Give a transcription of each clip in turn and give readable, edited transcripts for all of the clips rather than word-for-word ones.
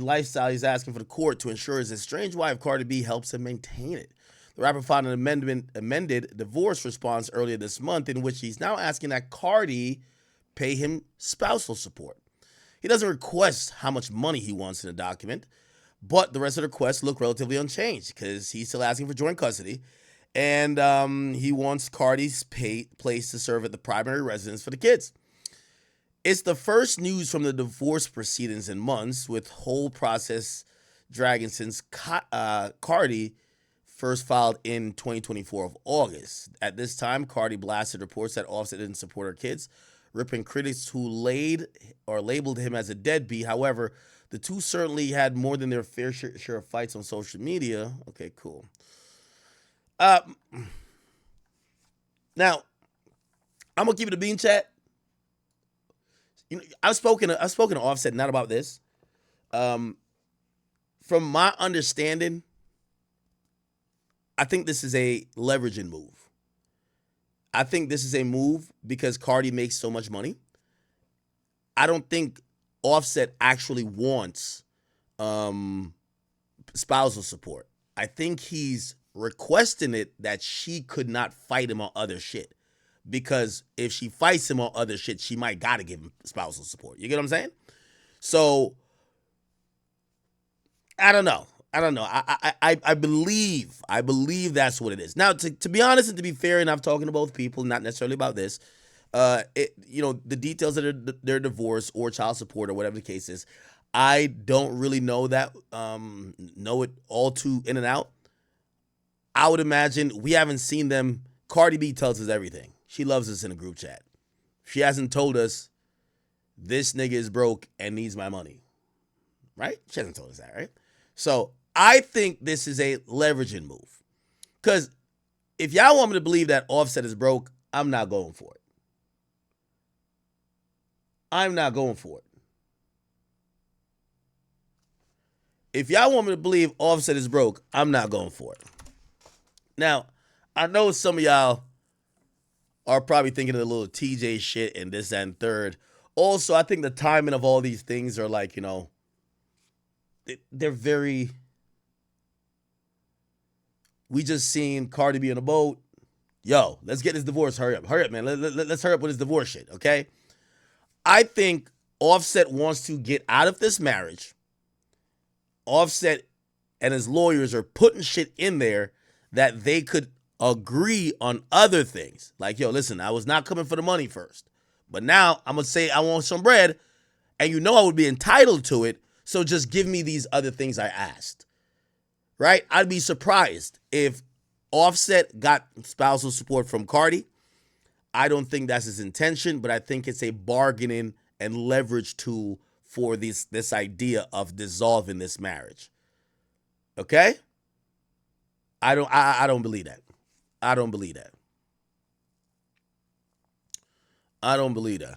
lifestyle he's asking for the court to ensure his estranged wife Cardi B helps him maintain it. The rapper filed an amended divorce response earlier this month in which he's now asking that Cardi pay him spousal support. He doesn't request how much money he wants in the document, but the rest of the requests look relatively unchanged because he's still asking for joint custody, and he wants Cardi's place to serve at the primary residence for the kids. It's the first news from the divorce proceedings in months, with whole process dragging since Cardi first filed in 2024 of August. At this time, Cardi blasted reports that Offset didn't support her kids, ripping critics who labeled him as a deadbeat. However, the two certainly had more than their fair share of fights on social media. Okay, cool. Now, I'm gonna keep it a bean, chat. You know, I've spoken to Offset not about this. From my understanding, I think this is a leveraging move. I think this is a move because Cardi makes so much money. I don't think Offset actually wants spousal support. I think he's requesting it that she could not fight him on other shit. Because if she fights him on other shit, she might gotta give him spousal support. You get what I'm saying? So I don't know. I believe that's what it is. Now, to be honest and to be fair, and I've talking to both people, not necessarily about this, the details of their divorce or child support or whatever the case is, I don't really know that, know it all too in and out. I would imagine we haven't seen them. Cardi B tells us everything. She loves us in a group chat. She hasn't told us this nigga is broke and needs my money. Right? She hasn't told us that, right? So I think this is a leveraging move. Because if y'all want me to believe that Offset is broke, I'm not going for it. I'm not going for it. If y'all want me to believe Offset is broke, I'm not going for it. Now, I know some of y'all are probably thinking of the little TJ shit and this, that, and third. Also, I think the timing of all these things are like, they're very... We just seen Cardi be in a boat. Yo, let's get this divorce. Hurry up, man. Let's hurry up with this divorce shit, okay? I think Offset wants to get out of this marriage. Offset and his lawyers are putting shit in there that they could agree on other things. Like, yo, listen, I was not coming for the money first. But now I'm going to say I want some bread, and I would be entitled to it, so just give me these other things I asked. Right? I'd be surprised if Offset got spousal support from Cardi. I don't think that's his intention, but I think it's a bargaining and leverage tool for this idea of dissolving this marriage. Okay? I don't believe that. I don't believe that. I don't believe that.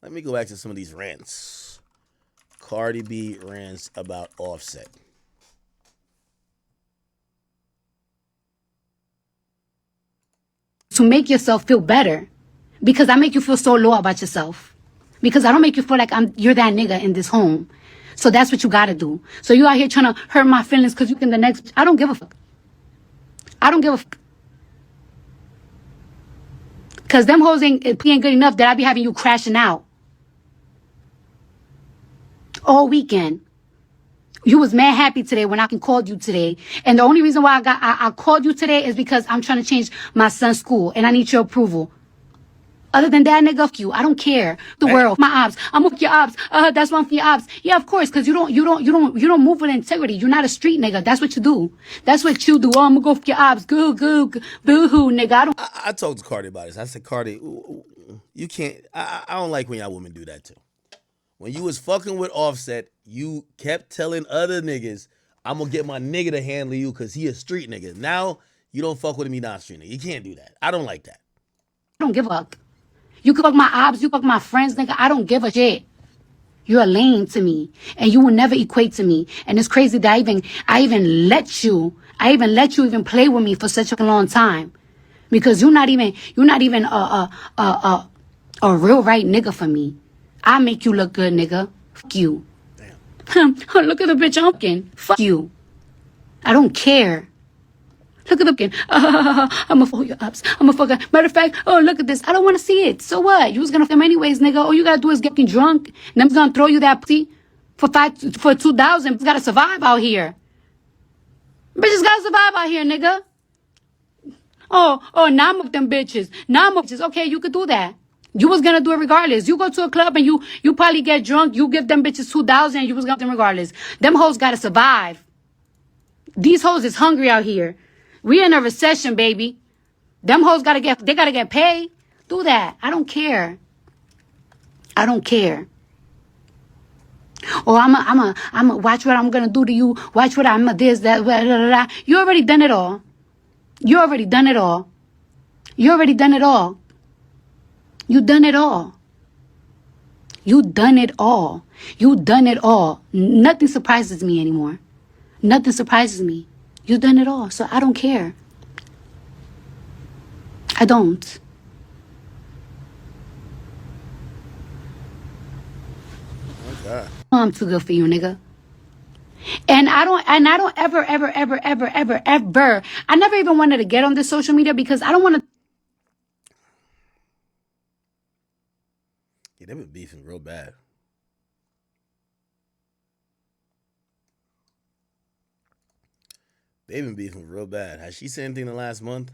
Let me go back to some of these rants. Cardi B rants about Offset. To make yourself feel better, because I make you feel so low about yourself, because I don't make you feel like you're that nigga in this home. So that's what you gotta do. So you out here trying to hurt my feelings because you can the next. I don't give a fuck. I don't give a fuck. Because them hoes ain't good enough that I be having you crashing out all weekend. You was mad happy today when I can called you today. And the only reason why I called you today is because I'm trying to change my son's school and I need your approval. Other than that, nigga, fuck you. I don't care. The world, my ops. I'm with your ops. That's one for your ops. Yeah, of course, because you don't move with integrity. You're not a street nigga. That's what you do. That's what you do. Oh, I'm gonna go for your ops. Boo hoo, nigga. I talked to Cardi about this. I said, Cardi, you can't. I don't like when y'all women do that too. When you was fucking with Offset, you kept telling other niggas, I'm gonna get my nigga to handle you because he a street nigga. Now you don't fuck with him, he not a street nigga. You can't do that. I don't like that. I don't give a fuck. You can fuck my ops, you fuck my friends, nigga. I don't give a shit. You're a lame to me, and you will never equate to me. And it's crazy that I even let you even play with me for such a long time, because you're not even A real right nigga for me. I make you look good, nigga. Fuck you. Damn. Look at the bitch I'm fucking. Fuck you. I don't care. Look at the fucking. I'm a fuck your ups. I'm a fucker. Matter of fact, oh look at this. I don't want to see it. So what? You was gonna fuck them anyways, nigga. All you gotta do is get fucking drunk. And them's gonna throw you that pussy for 2,000. You gotta survive out here. Bitches gotta survive out here, nigga. Oh, now I'm with them bitches. Now I'm with bitches. Okay, you could do that. You was gonna do it regardless. You go to a club and you probably get drunk. You give them bitches 2,000. You was gonna do them regardless. Them hoes gotta survive. These hoes is hungry out here. We in a recession, baby. Them hoes gotta get paid. Do that. I don't care. I don't care. Oh, I'm a watch what I'm gonna do to you. Watch what I'm a this, that, blah, blah, blah. You already done it all. You already done it all. You already done it all. You done it all. You done it all. You done it all. Nothing surprises me anymore. Nothing surprises me. You done it all. So I don't care. I don't. Okay. I'm too good for you, nigga. And I don't ever, I never even wanted to get on this social media because I don't want to. Yeah, they've been beefing real bad. They've been beefing real bad. Has she said anything in the last month?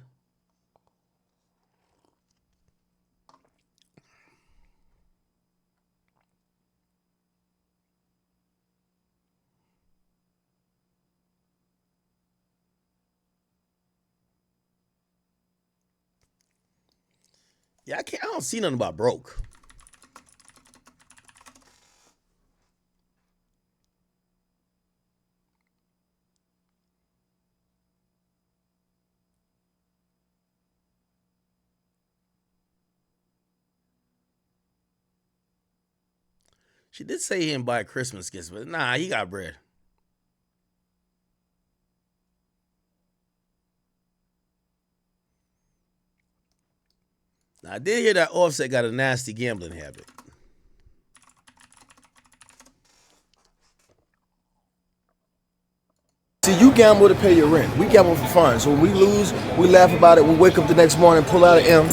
Yeah, I don't see nothing about broke. She did say he didn't buy Christmas gifts, but nah, he got bread. Now, I did hear that Offset got a nasty gambling habit. See, you gamble to pay your rent. We gamble for fun. So when we lose, we laugh about it. We wake up the next morning, pull out an M.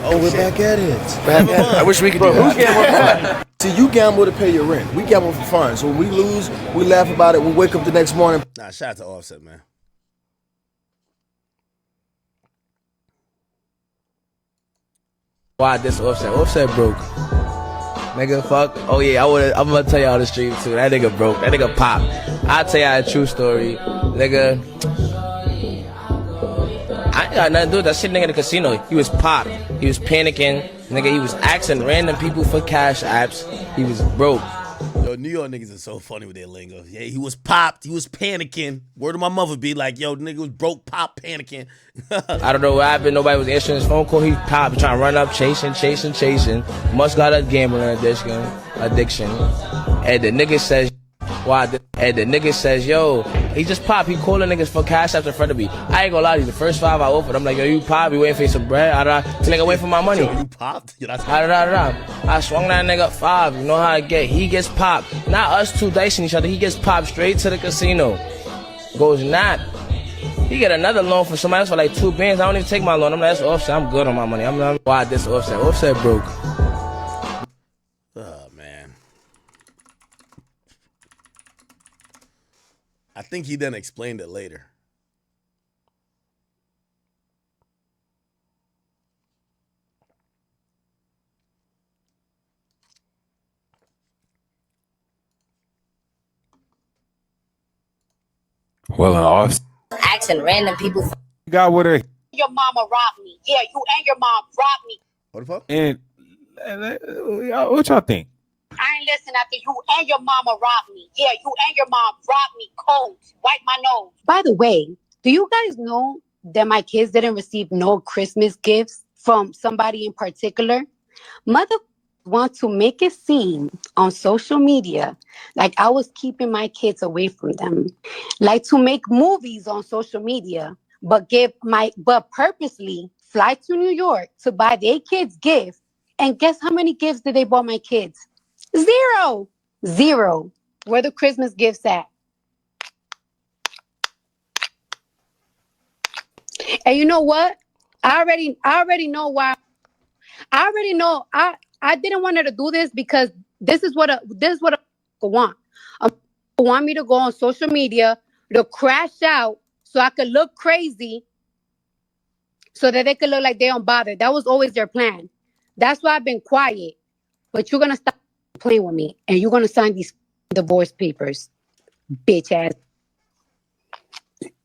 Oh, we're back at it. Back at it. I wish we could do that. Who's gambling for fun? See, you gamble to pay your rent. We gamble for fun. So when we lose, we laugh about it. We wake up the next morning. Nah, shout out to Offset, man. Why this Offset? Offset broke. Nigga, fuck. Oh yeah, I'm gonna tell y'all the stream too. That nigga broke. That nigga pop. I'll tell y'all a true story. Nigga, I ain't got nothing to do with that shit nigga in the casino. He was pop. He was panicking. Nigga, he was asking random people for cash apps. He was broke. Yo, New York niggas are so funny with their lingo. Yeah, he was popped. He was panicking. Word of my mother be like, yo, nigga was broke, pop, panicking. I don't know what happened. Nobody was answering his phone call. He popped, trying to run up, chasing. Must got a gambling addiction. And the nigga says, and the nigga says, yo, he just popped. He calling niggas for cash apps in front of me. I ain't gonna lie to you. The first 5 I offered, I'm like, yo, you pop. You waiting for some bread? The nigga waiting for my money. Yo, you popped? Yo, that's I swung that nigga 5. You know how I get. He gets popped. Not us two dicing each other. He gets popped straight to the casino. Goes not. He get another loan from somebody else for like 2 bands. I don't even take my loan. I'm like, that's Offset. I'm good on my money. Why this Offset? Offset broke. Oh, man. I think he then explained it later. Well, an off Asking random people for got with her your mama robbed me. Yeah, you and your mom robbed me. What the fuck? and what y'all think? I ain't listen after you and your mama robbed me. Yeah, you and your mom robbed me. Cold. Wipe my nose. By the way, do you guys know that my kids didn't receive no Christmas gifts from somebody in particular? Mother want to make it seem on social media like I was keeping my kids away from them. Like to make movies on social media, but purposely fly to New York to buy their kids gifts And guess how many gifts did they bought my kids? Zero. Zero. Where the Christmas gifts at? And you know what? I already know why. I already know. I didn't want her to do this because this is what a want. A want me to go on social media to crash out so I could look crazy, so that they could look like they don't bother. That was always their plan. That's why I've been quiet. But you're gonna stop playing with me, and you're gonna sign these divorce papers, bitch ass.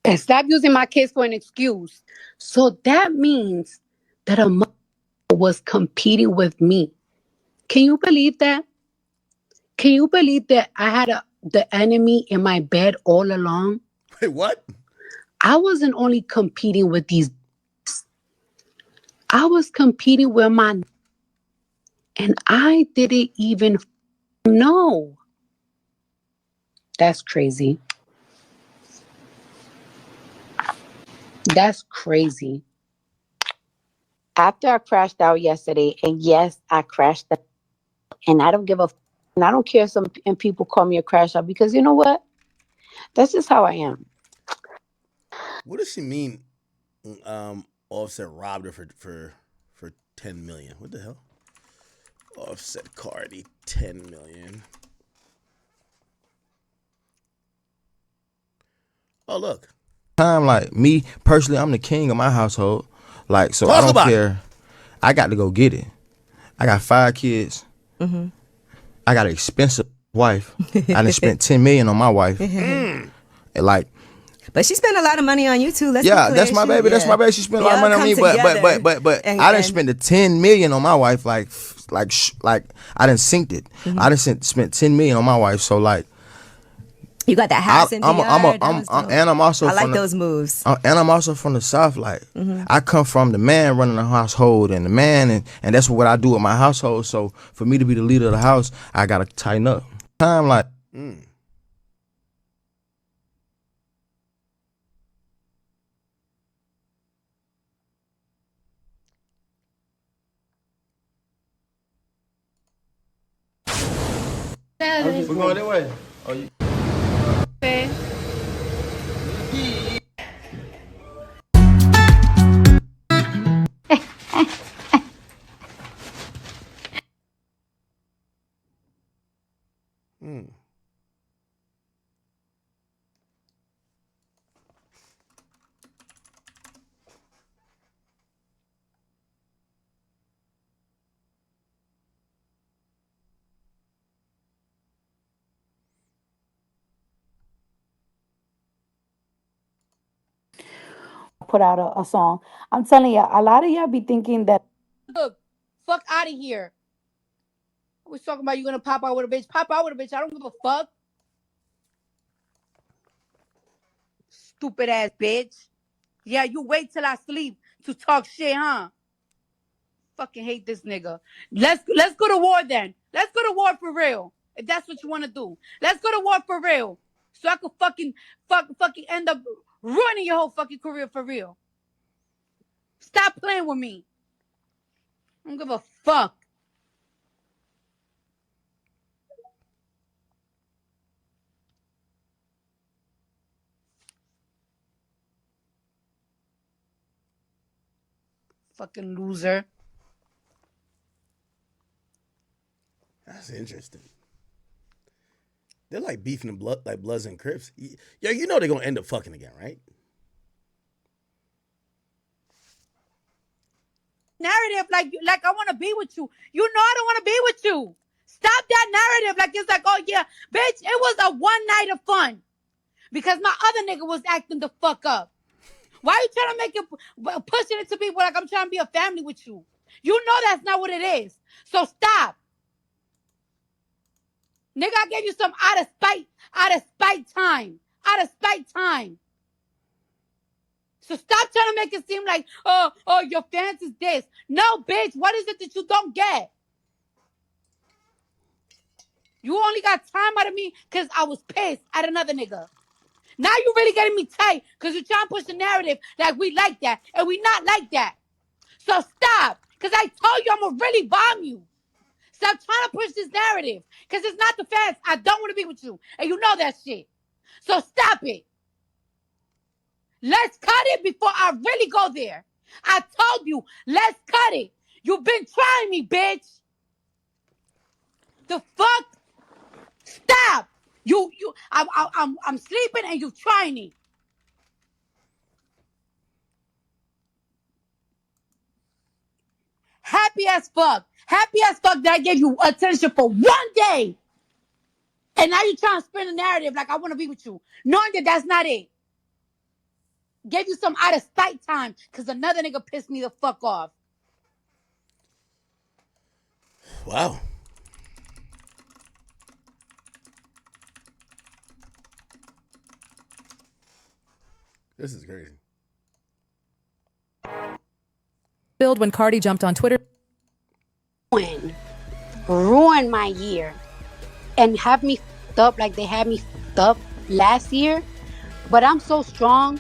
And stop using my kids for an excuse. So that means that a mother was competing with me. Can you believe that? Can you believe that I had the enemy in my bed all along? Wait, what? I wasn't only competing with these. I was competing with my. And I didn't even know. That's crazy. That's crazy. After I crashed out yesterday, and yes, I crashed out, and I don't give a and I don't care if some people call me a crash out, because you know what? That's just how I am. What does she mean? Offset robbed her for 10 million. What the hell? Offset Cardi 10 million. Oh look. Time like me personally, I'm the king of my household. Like, so I Talk don't about care. I got to go get it. I got 5 kids. I got an expensive wife. I done spent 10 million on my wife. And like, But she spent a lot of money on you too. Let's be yeah, clear. that's my baby. That's my baby. She spent a lot of money on me, but I done spent the 10 million on my wife. Like I done synced it. I done spent 10 million on my wife. So like, you got that house in DR. And I'm also I like those moves. And I'm also from the South. Like, I come from the man running the household, and the man, and that's what I do with my household. So for me to be the leader of the house, I gotta tighten up. Time like. We're going that way. Oh, you. Okay. Put out a song. I'm telling you, a lot of y'all be thinking that, look, fuck out of here. I was talking about you gonna pop out with a bitch. Pop out with a bitch. I don't give a fuck. Stupid ass bitch. Yeah, you wait till I sleep to talk shit, huh? Fucking hate this nigga. Let's go to war then. Let's go to war for real. If that's what you want to do. Let's go to war for real. So I could fucking end up ruining your whole fucking career for real. Stop playing with me. I don't give a fuck. Fucking loser. That's interesting. They're like beefing and blood, like Bloods and Crips. Yo, you know they're gonna end up fucking again, right? Narrative like I want to be with you. You know I don't want to be with you. Stop that narrative like it's like, oh yeah, bitch, it was a one night of fun because my other nigga was acting the fuck up. Why are you trying to make it, pushing it to people like I'm trying to be a family with you? You know that's not what it is. So stop. Nigga, I gave you some out of spite time. So stop trying to make it seem like, oh, your fans is this. No, bitch, what is it that you don't get? You only got time out of me because I was pissed at another nigga. Now you really getting me tight because you're trying to push the narrative like we like that, and we not like that. So stop. Because I told you I'm going to really bomb you. Stop trying to push this narrative. Because it's not the facts. I don't want to be with you. And you know that shit. So stop it. Let's cut it before I really go there. I told you, let's cut it. You've been trying me, bitch. The fuck? Stop. I'm sleeping and you trying me. Happy as fuck. Happy as fuck that I gave you attention for 1 day. And now you're trying to spin a narrative like I want to be with you. Knowing that that's not it. Gave you some out of spite time because another nigga pissed me the fuck off. Wow. This is crazy. Filled when Cardi jumped on Twitter. Ruin my year and have me f***ed up like they had me f***ed up last year. But I'm so strong.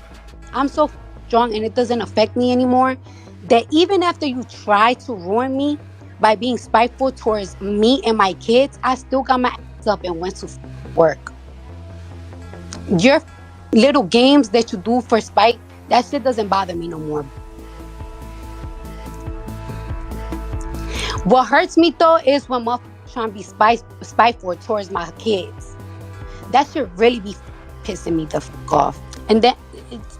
I'm so strong and it doesn't affect me anymore that even after you try to ruin me by being spiteful towards me and my kids, I still got my ass up and went to work. Your little games that you do for spite, that shit doesn't bother me no more. What hurts me though is when motherfuckers trying to be spiteful towards my kids. That should really be pissing me the fuck off. And then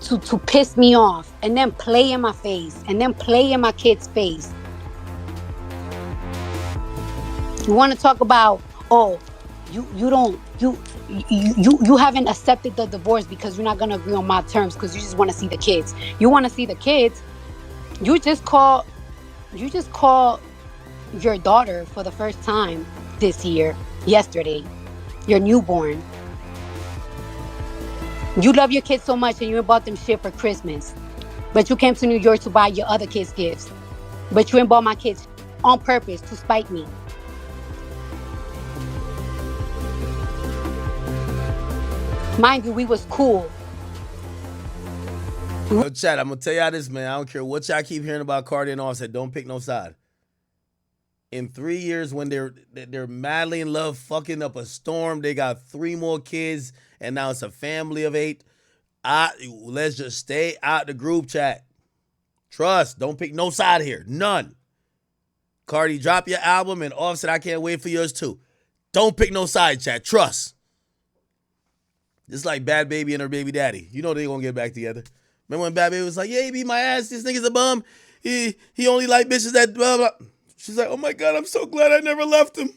to piss me off and then play in my face and then play in my kid's face. You want to talk about, oh, you haven't accepted the divorce because you're not going to agree on my terms because you just want to see the kids. You want to see the kids. You just call your daughter for the first time this year, yesterday, your newborn. You love your kids so much and you bought them shit for Christmas. But you came to New York to buy your other kids gifts. But you ain't bought my kids on purpose to spite me. Mind you, we was cool. Yo, chat, I'm going to tell y'all this, man. I don't care what y'all keep hearing about Cardi and Offset. Don't pick no side. In 3 years, when they're madly in love, fucking up a storm, they got 3 more kids, and now it's a family of 8. Let's just stay out the group chat. Trust. Don't pick no side here. None. Cardi, drop your album, and Offset, I can't wait for yours too. Don't pick no side, chat. Trust. Just like Bad Baby and her baby daddy. You know they gonna get back together. Remember when Bad Baby was like, yeah, he beat my ass. This nigga's a bum. He only like bitches that blah, blah. She's like, oh my God, I'm so glad I never left him.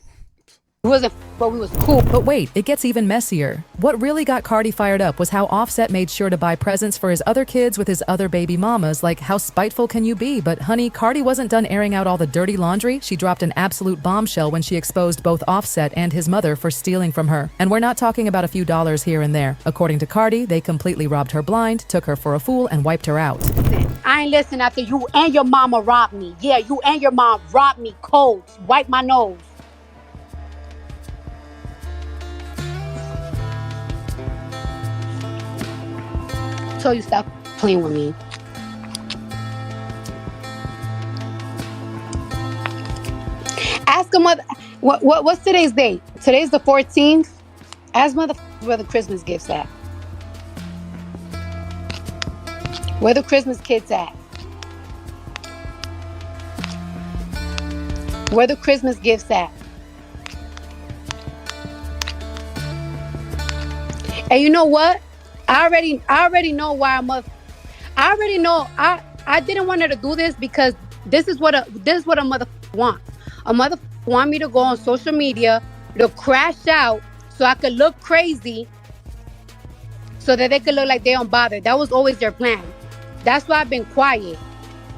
It wasn't, but we was cool. But wait, it gets even messier. What really got Cardi fired up was how Offset made sure to buy presents for his other kids with his other baby mamas. Like, how spiteful can you be? But honey, Cardi wasn't done airing out all the dirty laundry. She dropped an absolute bombshell when she exposed both Offset and his mother for stealing from her. And we're not talking about a few dollars here and there. According to Cardi, they completely robbed her blind, took her for a fool, and wiped her out. I ain't listening after you and your mama robbed me. Yeah, you and your mom robbed me cold. Wipe my nose. So you stop playing with me. Ask a mother. What's today's date? Today's the 14th. Ask mother where the Christmas gifts at. Where the Christmas kids at? Where the Christmas gifts at? And you know what? I already know why I already know I didn't want her to do this because this is what a mother want. A mother want me to go on social media to crash out so I could look crazy so that they could look like they don't bother. That was always their plan. That's why I've been quiet.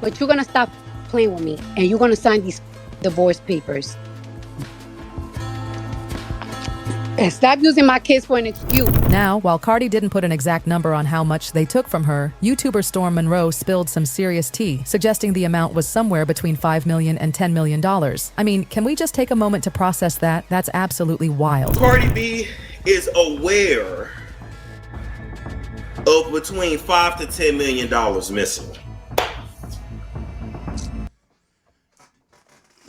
But you're gonna stop playing with me and you're gonna sign these divorce papers. And stop using my kids for an excuse. Now, while Cardi didn't put an exact number on how much they took from her, YouTuber Storm Monroe spilled some serious tea, suggesting the amount was somewhere between $5 million and $10 million. I mean, can we just take a moment to process that? That's absolutely wild. Cardi B is aware of between $5 to $10 million missing.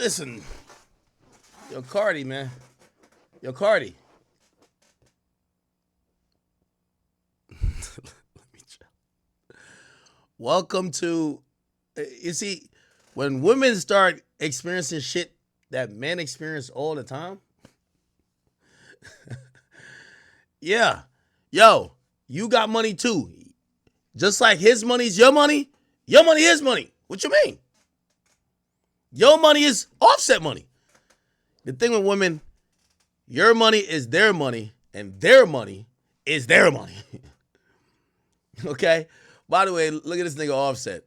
Listen, yo, Cardi, man. Yo, Cardi. Let me try. Welcome to, you see, when women start experiencing shit that men experience all the time, yeah, yo, you got money too. Just like his money's your money his money. What you mean? Your money is Offset money. The thing with women, your money is their money, and their money is their money. Okay? By the way, look at this nigga Offset.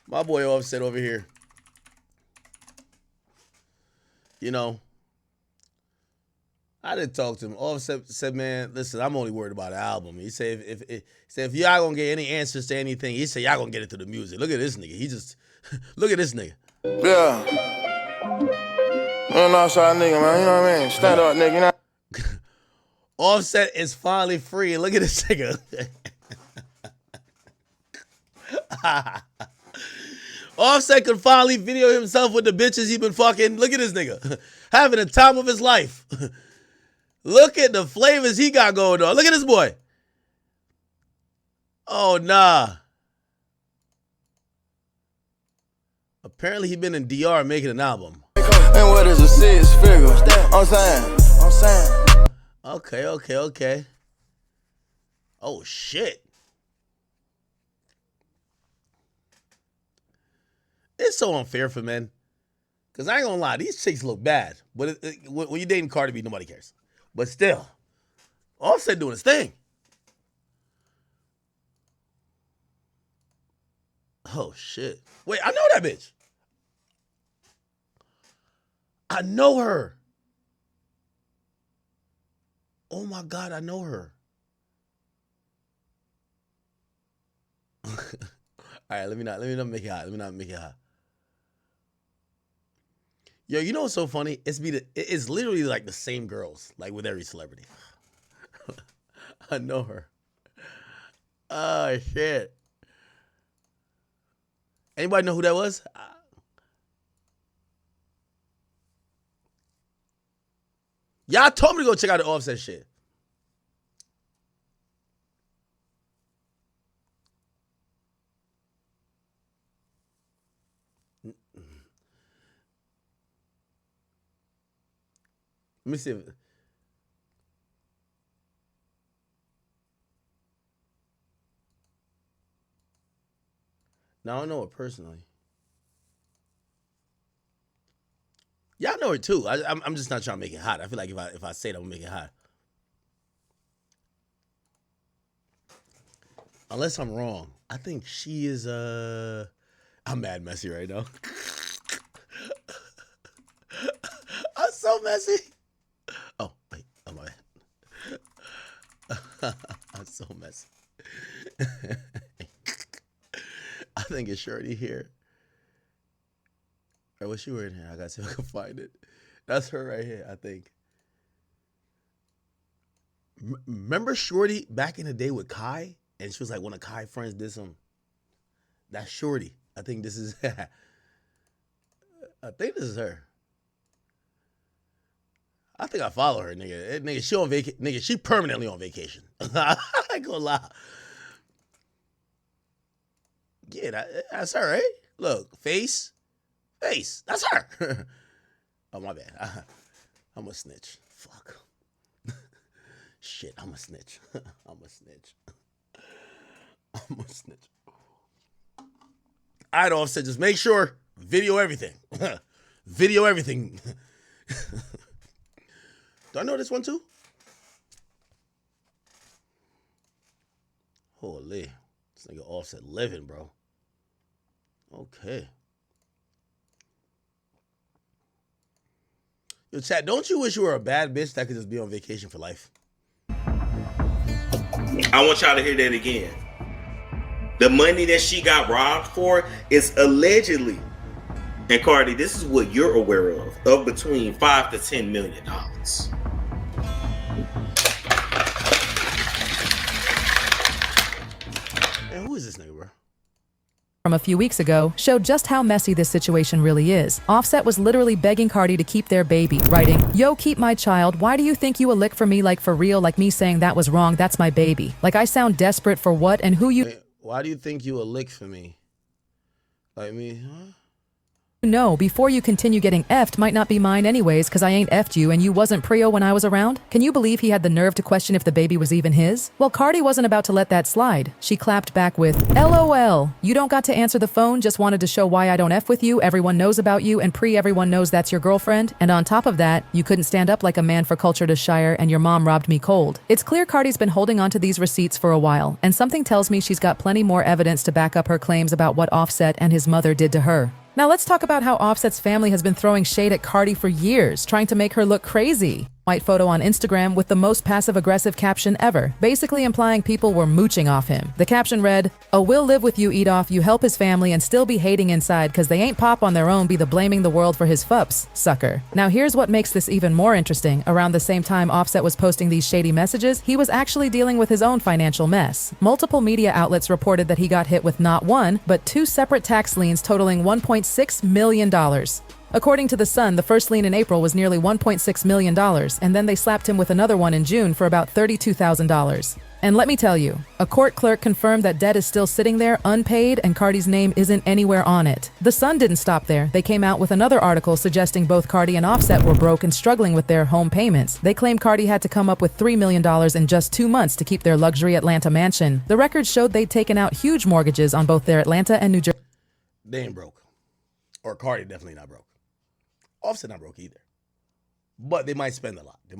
My boy Offset over here. You know, I didn't talk to him. Offset said, man, listen, I'm only worried about the album. He said, if y'all gonna get any answers to anything, he said, y'all gonna get it through the music. Look at this nigga. He just, look at this nigga. Yeah. I'm an outside nigga, man. You know what I mean? Stand up, nigga. You know? Offset is finally free. Look at this nigga. Offset could finally video himself with the bitches he been fucking. Look at this nigga. Having the time of his life. Look at the flavors he got going on. Look at this boy. Oh, nah. Apparently he been in DR making an album. And what is a 6 figure? I'm saying. Okay. Oh, shit. It's so unfair for men. Because I ain't gonna lie, these chicks look bad. But when you're dating Cardi B, nobody cares. But still, Offset doing his thing. Oh, shit. Wait, I know that bitch. I know her. Oh, my God, I know her. All right, let me not make it hot. Yo, you know what's so funny? It's literally like the same girls, like with every celebrity. I know her. Oh, shit. Anybody know who that was? Y'all told me to go check out the Offset shit. Let me see if... Now I don't know her personally. Y'all know her too. I'm just not trying to make it hot. I feel like if I say it, I'm gonna make it hot. Unless I'm wrong. I think she is I'm mad messy right now. I'm so messy. Oh, wait. Oh, my bad. I'm so messy. I think it's Shorty here. Or what's she wearing here? I gotta see if I can find it. That's her right here, I think. Remember Shorty back in the day with Kai? And she was like one of Kai friends did some. That's Shorty. I think this is I think this is her. I think I follow her, nigga. Nigga, she on vacation. Nigga, she permanently on vacation. I ain't gonna lie. Yeah, that's her, right? Look, face. That's her. Oh, my bad. I'm a snitch. Fuck. Shit, I'm a snitch. I'm a snitch. I'd Offset, just make sure, video everything. Video everything. Do I know this one too? Holy. This nigga Offset living, bro. Okay. Yo, chat, don't you wish you were a bad bitch that could just be on vacation for life? I want y'all to hear that again. The money that she got robbed for is allegedly, and Cardi, this is what you're aware of between $5 to $10 million. Man, who is this nigga, bro? from a few weeks ago showed just how messy this situation really is. Offset was literally begging Cardi to keep their baby, writing, "Yo, keep my child. Why do you think you a lick for me, like for real, like me saying that was wrong, that's my baby? Like I sound desperate for what and who you..." Wait, why do you think you a lick for me? Like me, huh? No, before you continue getting effed might not be mine anyways, cause I ain't effed you and you wasn't prio when I was around? Can you believe he had the nerve to question if the baby was even his? Well, Cardi wasn't about to let that slide. She clapped back with, "LOL, you don't got to answer the phone, just wanted to show why I don't F with you, everyone knows about you, and everyone knows that's your girlfriend. And on top of that, you couldn't stand up like a man for culture to Shire and your mom robbed me cold." It's clear Cardi's been holding on to these receipts for a while, and something tells me she's got plenty more evidence to back up her claims about what Offset and his mother did to her. Now let's talk about how Offset's family has been throwing shade at Cardi for years, trying to make her look crazy. White photo on Instagram with the most passive-aggressive caption ever, basically implying people were mooching off him. The caption read, "Oh, we'll live with you, Edoff, you help his family and still be hating inside cause they ain't pop on their own, be the blaming the world for his fups, sucker." Now here's what makes this even more interesting. Around the same time Offset was posting these shady messages, he was actually dealing with his own financial mess. Multiple media outlets reported that he got hit with not one, but two separate tax liens totaling $1.6 million. According to The Sun, the first lien in April was nearly $1.6 million, and then they slapped him with another one in June for about $32,000. And let me tell you, a court clerk confirmed that debt is still sitting there unpaid and Cardi's name isn't anywhere on it. The Sun didn't stop there. They came out with another article suggesting both Cardi and Offset were broke and struggling with their home payments. They claimed Cardi had to come up with $3 million in just 2 months to keep their luxury Atlanta mansion. The records showed they'd taken out huge mortgages on both their Atlanta and New Jersey. They ain't broke. Or Cardi definitely not broke. Offset not broke either. But they might spend a lot. I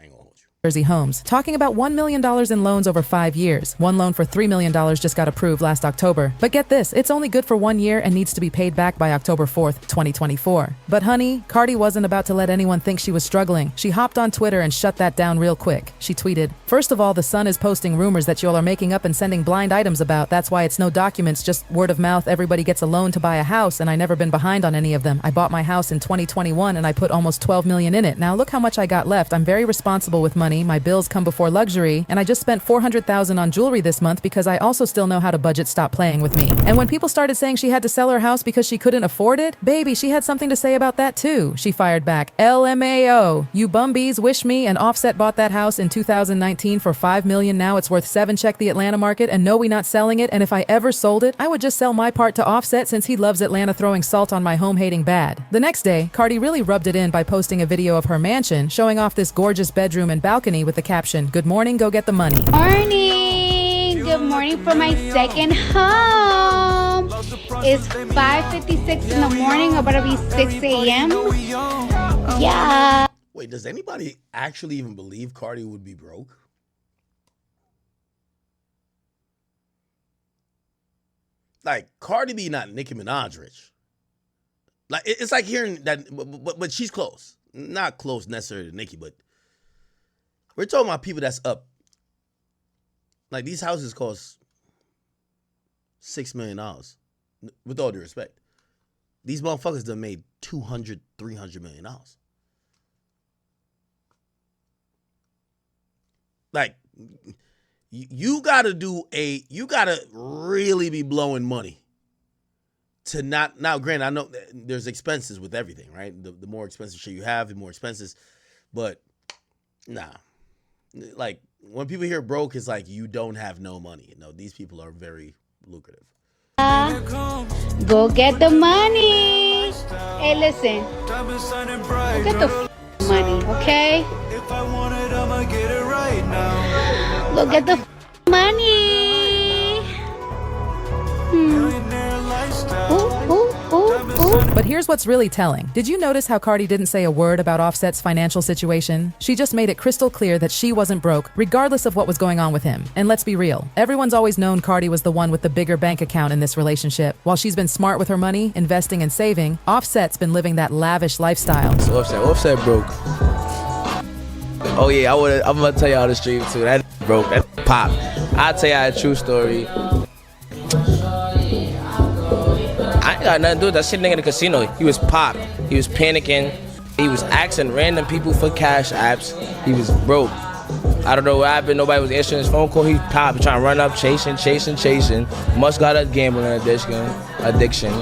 ain't gonna hold you. Jersey homes, talking about $1 million in loans over 5 years. One loan for $3 million just got approved last October. But get this, it's only good for 1 year and needs to be paid back by October 4th, 2024. But honey, Cardi wasn't about to let anyone think she was struggling. She hopped on Twitter and shut that down real quick. She tweeted, "First of all, The Sun is posting rumors that y'all are making up and sending blind items about. That's why it's no documents, just word of mouth. Everybody gets a loan to buy a house and I never been behind on any of them. I bought my house in 2021 and I put almost $12 million in it. Now look how much I got left. I'm very responsible with money. My bills come before luxury, and I just spent $400,000 on jewelry this month because I also still know how to budget. Stop playing with me." And when people started saying she had to sell her house because she couldn't afford it, baby, she had something to say about that too. She fired back, "LMAO, you bumbies wish me and Offset bought that house in 2019 for $5 million. Now it's worth $7 million. Check the Atlanta market, and no, we not selling it. And if I ever sold it, I would just sell my part to Offset since he loves Atlanta, throwing salt on my home hating bad." The next day, Cardi really rubbed it in by posting a video of her mansion, showing off this gorgeous bedroom and balcony with the caption, "Good morning, go get the money." Morning. Good morning for my second home. It's 5:56 in the morning, about to be 6 a.m. Yeah. Wait, does anybody actually even believe Cardi would be broke? Like, Cardi B not Nicki Minaj rich. Like, it's like hearing that, but she's close. Not close necessarily to Nicki, but we're talking about people that's up. Like, these houses cost $6 million. With all due respect. These motherfuckers done made $200, $300 million. Like, you gotta really be blowing money to not. Now, granted, I know there's expenses with everything, right? The more expensive shit you have, the more expenses. But nah, like when people hear broke, it's like you don't have no money. No, these people are very lucrative. Go get the money. Hey, listen. Go get the money, okay? If I want it, I'ma get it right now. Go get the money. But here's what's really telling. Did you notice how Cardi didn't say a word about Offset's financial situation? She just made it crystal clear that she wasn't broke, regardless of what was going on with him. And let's be real, everyone's always known Cardi was the one with the bigger bank account in this relationship. While she's been smart with her money, investing and saving, Offset's been living that lavish lifestyle. So Offset broke. Oh yeah, I'm gonna tell y'all the stream too. That broke, that pop. I'll tell y'all a true story. I ain't got nothing to do with that shit nigga in the casino. He was popped. He was panicking. He was asking random people for cash apps. He was broke. I don't know what happened. Nobody was answering his phone call. He popped, trying to run up, chasing. Must got a gambling addiction.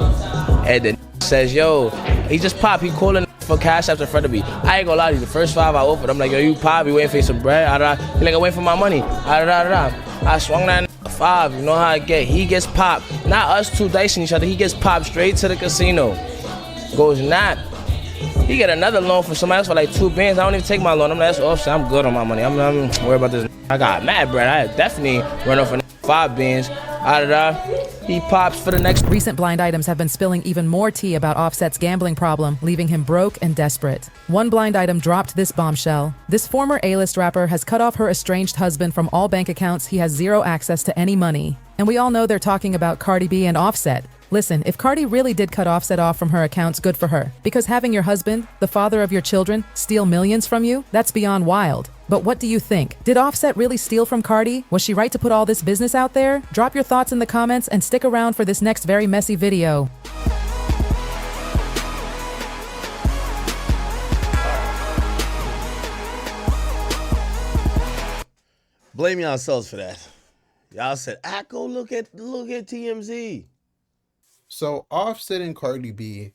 And the says, yo, he just popped. He calling for cash after front of me. I ain't gonna lie to you. The first 5 I offered, I'm like, yo, you pop. You waiting for some bread? He like, I waiting for my money. I swung that 5. You know how I get. He gets popped. Not us two dicing each other. He gets popped straight to the casino. Goes not. He get another loan from somebody else for like 2 bands. I don't even take my loan. I'm like, that's offset. I'm good on my money. I'm worried about this. I got mad bread. I definitely run off for 5 bands. He pops for the next. Recent blind items have been spilling even more tea about Offset's gambling problem, leaving him broke and desperate. One blind item dropped this bombshell. This former A-list rapper has cut off her estranged husband from all bank accounts. He has zero access to any money. And we all know they're talking about Cardi B and Offset. Listen, if Cardi really did cut Offset off from her accounts, good for her. Because having your husband, the father of your children, steal millions from you, that's beyond wild. But what do you think? Did Offset really steal from Cardi? Was she right to put all this business out there? Drop your thoughts in the comments and stick around for this next very messy video. Blame yourselves for that. Y'all said, "Go look at TMZ." So Offset and Cardi B,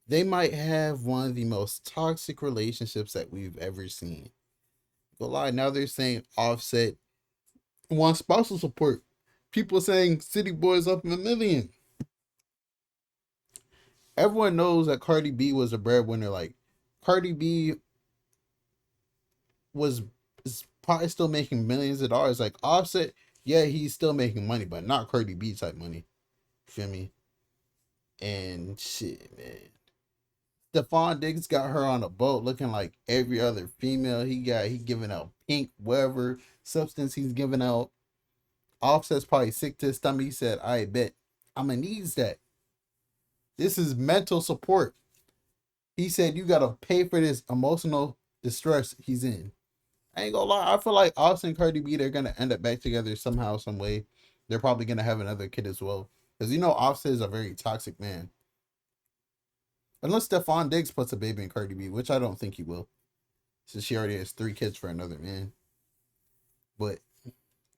they might have one of the most toxic relationships that we've ever seen. But lie, now they're saying Offset wants spousal support. People saying City Boy's up in $1 million. Everyone knows that Cardi B was a breadwinner. Like, Cardi B is probably still making millions of dollars. Like, Offset, yeah, he's still making money, but not Cardi B type money. Feel me? And shit, man. Stefon Diggs got her on a boat looking like every other female. He giving out pink, whatever substance he's giving out. Offset's probably sick to his stomach. He said, I bet I'ma needs that. This is mental support. He said you gotta pay for this emotional distress he's in. I ain't gonna lie, I feel like Offset and Cardi B, they're gonna end up back together somehow, some way. They're probably gonna have another kid as well. Because you know Offset is a very toxic man. Unless Stefon Diggs puts a baby in Cardi B, which I don't think he will. Since she already has 3 kids for another man. But,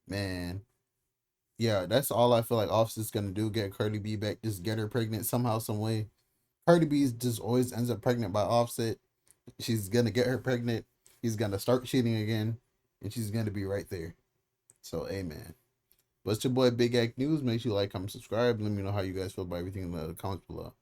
man. Yeah, that's all I feel like Offset's going to do. Get Cardi B back. Just get her pregnant somehow, some way. Cardi B just always ends up pregnant by Offset. She's going to get her pregnant. He's going to start cheating again. And she's going to be right there. So, amen. But it's your boy Big Act News. Make sure you like, comment, subscribe. Let me know how you guys feel about everything in the comments below.